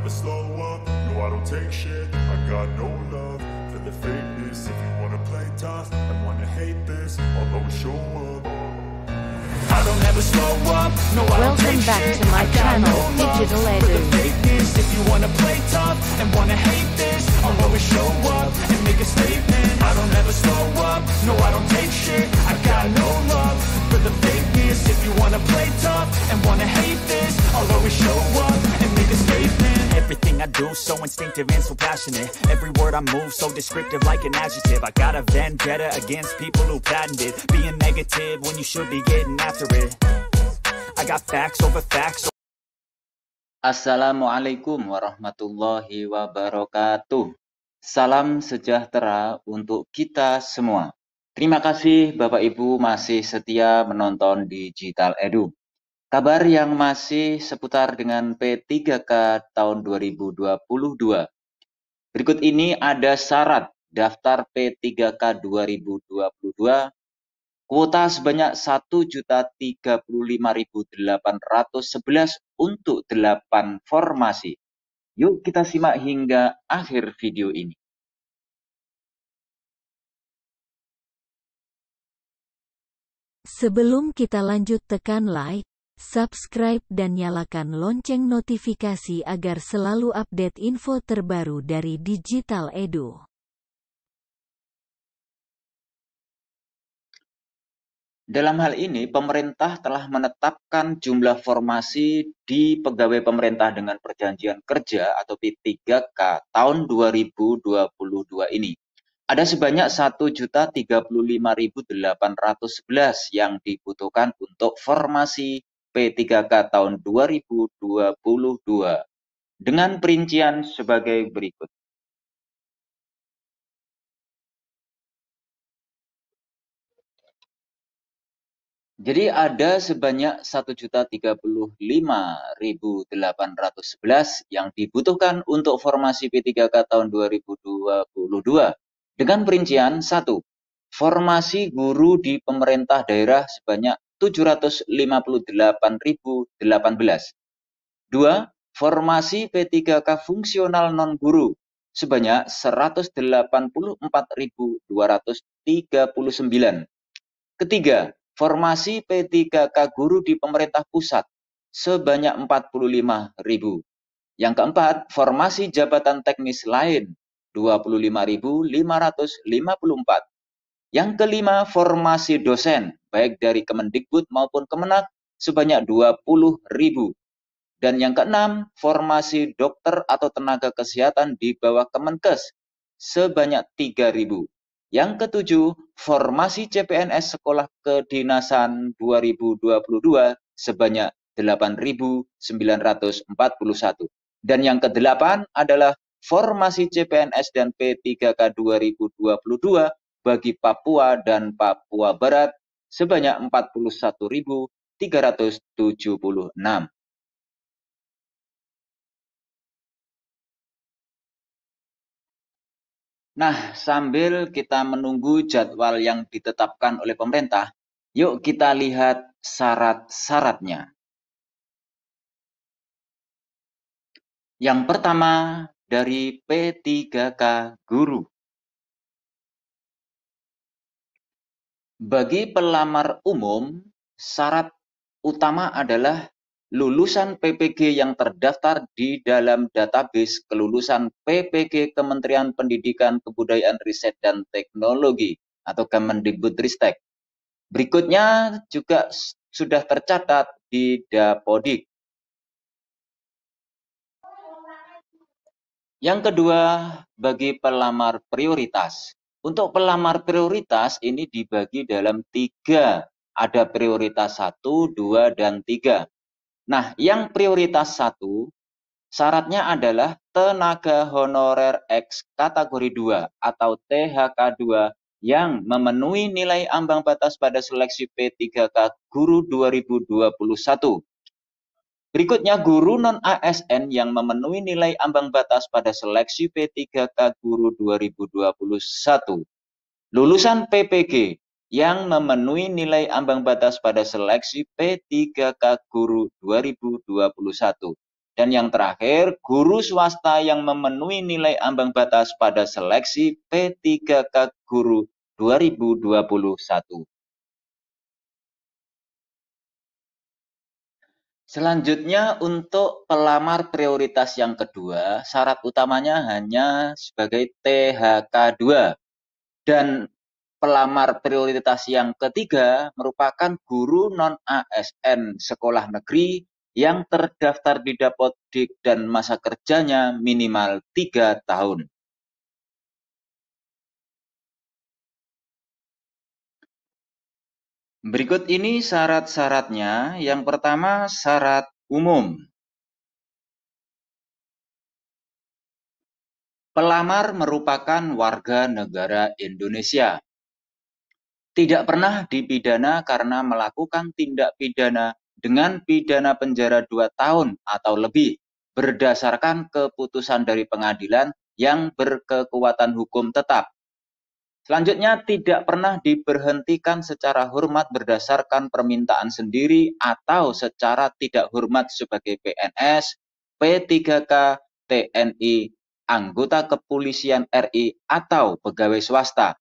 never slow up, no I don't take shit. I got no love for the fakeness. If you wanna play tough and wanna hate this, I'll always show up. I don't ever slow up, no I don't take shit. Welcome back to my channel, Digital For the Edu. fakeness. If you wanna play tough and wanna hate this, I'll always show up and make a statement. I don't ever slow up, no I don't take shit. I got no love for the fakeness. If you wanna play tough and wanna hate this, I'll always show up and make a statement. Everything I do so instinctive and so passionate. Every word I move so descriptive like an adjective. I got a vendetta against people who patented being negative when you should be getting after it. I got facts over facts. Assalamualaikum warahmatullahi wabarakatuh. Salam sejahtera untuk kita semua. Terima kasih Bapak Ibu masih setia menonton Digital Edu. Kabar yang masih seputar dengan P3K tahun 2022. Berikut ini ada syarat daftar P3K 2022. Kuota sebanyak 1.035.811 untuk 8 formasi. Yuk kita simak hingga akhir video ini. Sebelum kita lanjut, tekan like, subscribe dan nyalakan lonceng notifikasi agar selalu update info terbaru dari Digital Edu. Dalam hal ini, pemerintah telah menetapkan jumlah formasi di pegawai pemerintah dengan perjanjian kerja atau P3K tahun 2022 ini. Ada sebanyak 1.035.811 yang dibutuhkan untuk formasi P3K tahun 2022 dengan perincian sebagai berikut. Jadi ada sebanyak 1.035.811 yang dibutuhkan untuk formasi P3K tahun 2022 dengan perincian 1. Formasi guru di pemerintah daerah sebanyak 758.018. 2. Formasi P3K fungsional non-guru sebanyak 184.239. Ketiga, formasi P3K guru di pemerintah pusat sebanyak 45.000. Yang keempat, formasi jabatan teknis lain 25.554. Yang kelima, formasi dosen baik dari Kemendikbud maupun Kemenak sebanyak 20.000. Dan yang keenam, formasi dokter atau tenaga kesehatan di bawah Kemenkes sebanyak 3.000. Yang ketujuh, formasi CPNS Sekolah Kedinasan 2022 sebanyak 8.941. Dan yang kedelapan adalah formasi CPNS dan P3K 2022 bagi Papua dan Papua Barat sebanyak 41.376. Nah, sambil kita menunggu jadwal yang ditetapkan oleh pemerintah, yuk kita lihat syarat-syaratnya. Yang pertama, dari P3K guru. Bagi pelamar umum, syarat utama adalah lulusan PPG yang terdaftar di dalam database kelulusan PPG Kementerian Pendidikan, Kebudayaan, Riset, dan Teknologi atau Kemendikbudristek. Berikutnya juga sudah tercatat di Dapodik. Yang kedua, bagi pelamar prioritas. Untuk pelamar prioritas ini dibagi dalam 3. Ada prioritas 1, 2, dan 3. Nah, yang prioritas 1, syaratnya adalah tenaga honorer X kategori 2 atau THK2 yang memenuhi nilai ambang batas pada seleksi P3K Guru 2021. Berikutnya, guru non-ASN yang memenuhi nilai ambang batas pada seleksi P3K Guru 2021. Lulusan PPG yang memenuhi nilai ambang batas pada seleksi P3K Guru 2021. Dan yang terakhir, guru swasta yang memenuhi nilai ambang batas pada seleksi P3K Guru 2021. Selanjutnya untuk pelamar prioritas yang kedua, syarat utamanya hanya sebagai THK2. Dan pelamar prioritas yang ketiga merupakan guru non-ASN sekolah negeri yang terdaftar di Dapodik dan masa kerjanya minimal 3 tahun. Berikut ini syarat-syaratnya. Yang pertama, syarat umum. Pelamar merupakan warga negara Indonesia. Tidak pernah dipidana karena melakukan tindak pidana dengan pidana penjara 2 tahun atau lebih berdasarkan keputusan dari pengadilan yang berkekuatan hukum tetap. Selanjutnya, tidak pernah diberhentikan secara hormat berdasarkan permintaan sendiri atau secara tidak hormat sebagai PNS, P3K, TNI, anggota kepolisian RI, atau pegawai swasta.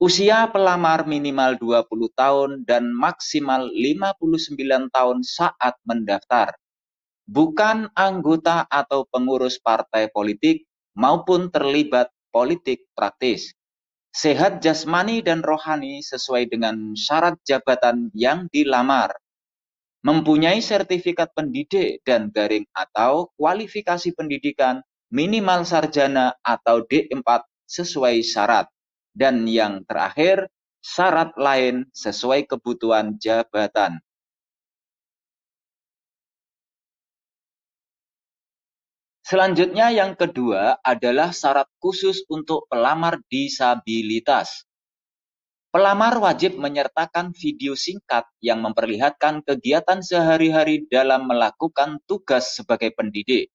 Usia pelamar minimal 20 tahun dan maksimal 59 tahun saat mendaftar. Bukan anggota atau pengurus partai politik maupun terlibat politik praktis. Sehat jasmani dan rohani sesuai dengan syarat jabatan yang dilamar. Mempunyai sertifikat pendidik dan garing atau kualifikasi pendidikan minimal sarjana atau D4 sesuai syarat. Dan yang terakhir, syarat lain sesuai kebutuhan jabatan. Selanjutnya yang kedua adalah syarat khusus untuk pelamar disabilitas. Pelamar wajib menyertakan video singkat yang memperlihatkan kegiatan sehari-hari dalam melakukan tugas sebagai pendidik.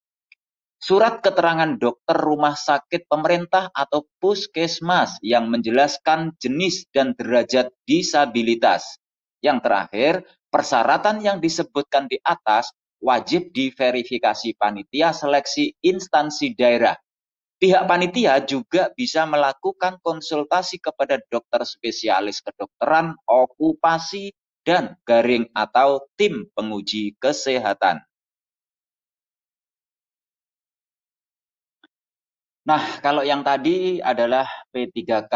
Surat keterangan dokter rumah sakit pemerintah atau puskesmas yang menjelaskan jenis dan derajat disabilitas. Yang terakhir, persyaratan yang disebutkan di atas wajib diverifikasi panitia seleksi instansi daerah. Pihak panitia juga bisa melakukan konsultasi kepada dokter spesialis kedokteran, okupasi, dan garing atau tim penguji kesehatan. Nah, kalau yang tadi adalah P3K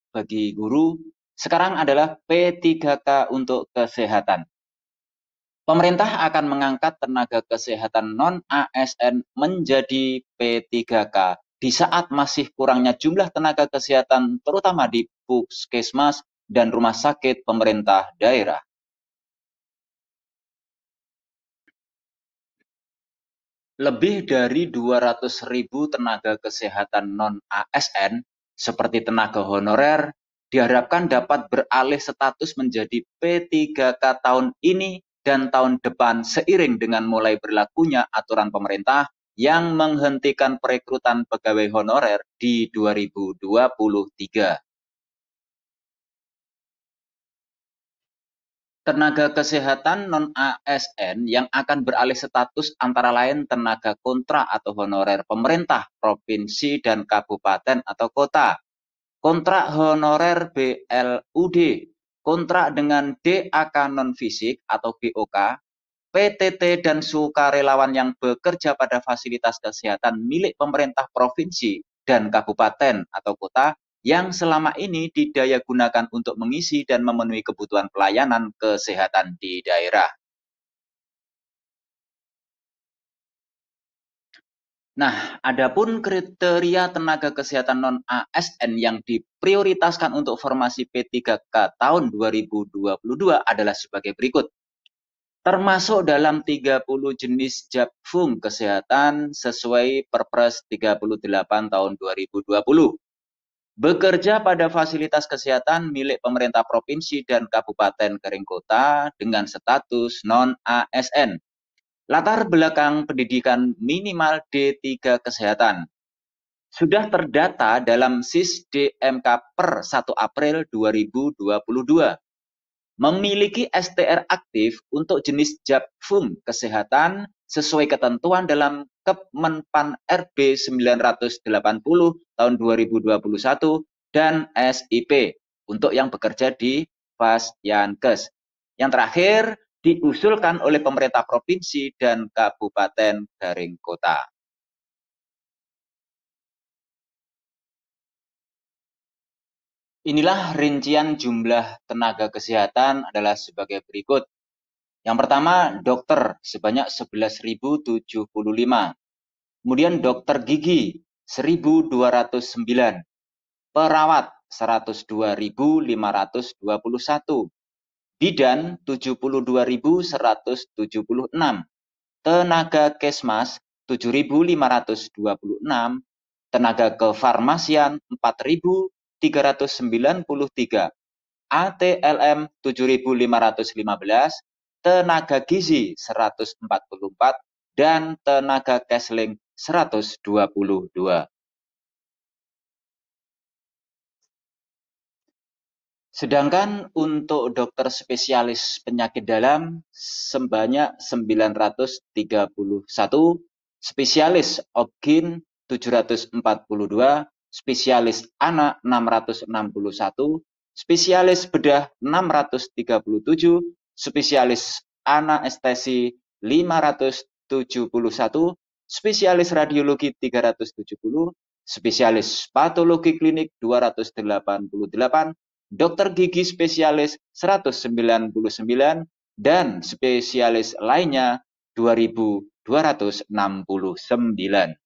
bagi guru, sekarang adalah P3K untuk kesehatan. Pemerintah akan mengangkat tenaga kesehatan non-ASN menjadi P3K di saat masih kurangnya jumlah tenaga kesehatan terutama di puskesmas dan rumah sakit pemerintah daerah. Lebih dari 200.000 tenaga kesehatan non-ASN seperti tenaga honorer diharapkan dapat beralih status menjadi P3K tahun ini dan tahun depan seiring dengan mulai berlakunya aturan pemerintah yang menghentikan perekrutan pegawai honorer di 2023. Tenaga kesehatan non-ASN yang akan beralih status antara lain tenaga kontrak atau honorer pemerintah, provinsi, dan kabupaten atau kota, kontrak honorer BLUD, kontrak dengan DAK non-fisik atau BOK, PTT dan sukarelawan yang bekerja pada fasilitas kesehatan milik pemerintah provinsi dan kabupaten atau kota yang selama ini didayagunakan untuk mengisi dan memenuhi kebutuhan pelayanan kesehatan di daerah. Nah, adapun kriteria tenaga kesehatan non-ASN yang diprioritaskan untuk formasi P3K tahun 2022 adalah sebagai berikut. Termasuk dalam 30 jenis jabfung kesehatan sesuai Perpres 38 tahun 2020. Bekerja pada fasilitas kesehatan milik pemerintah provinsi dan kabupaten kering kota dengan status non-ASN. Latar belakang pendidikan minimal D3 kesehatan. Sudah terdata dalam SIS-DMK per 1 April 2022. Memiliki STR aktif untuk jenis jabfung kesehatan sesuai ketentuan dalam Kemenpan RB 980 tahun 2021 dan SIP untuk yang bekerja di Fasyankes. Yang terakhir, diusulkan oleh pemerintah provinsi dan Kabupaten Garing Kota. Inilah rincian jumlah tenaga kesehatan adalah sebagai berikut. Yang pertama, dokter sebanyak 11.075. Kemudian dokter gigi 1.209. Perawat 102.521. Bidan 72.176. Tenaga kesmas 7.526. Tenaga kefarmasian 4.393. ATLM 7.515. Tenaga gizi 144, dan tenaga kesling 122. Sedangkan untuk dokter spesialis penyakit dalam sebanyak 931, spesialis obgyn 742, spesialis anak 661, spesialis bedah 637, spesialis anestesi 571, spesialis radiologi 370, spesialis patologi klinik 288, dokter gigi spesialis 199, dan spesialis lainnya 2.269.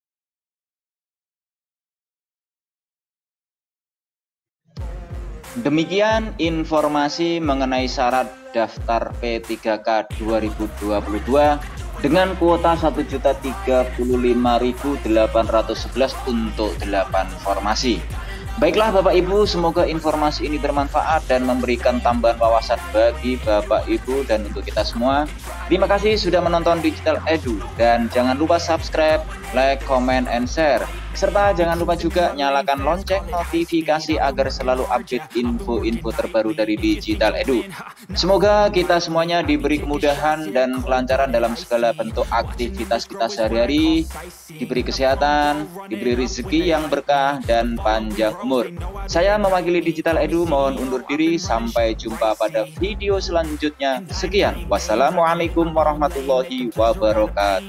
Demikian informasi mengenai syarat daftar P3K 2022 dengan kuota 1.035.811 untuk 8 formasi. Baiklah Bapak Ibu, semoga informasi ini bermanfaat dan memberikan tambahan wawasan bagi Bapak Ibu dan untuk kita semua. Terima kasih sudah menonton Digital Edu, dan jangan lupa subscribe, like, comment, and share. Serta jangan lupa juga nyalakan lonceng notifikasi agar selalu update info-info terbaru dari Digital Edu. Semoga kita semuanya diberi kemudahan dan kelancaran dalam segala bentuk aktivitas kita sehari-hari, diberi kesehatan, diberi rezeki yang berkah dan panjang umur. Saya mewakili Digital Edu mohon undur diri, sampai jumpa pada video selanjutnya. Sekian, wassalamualaikum warahmatullahi wabarakatuh.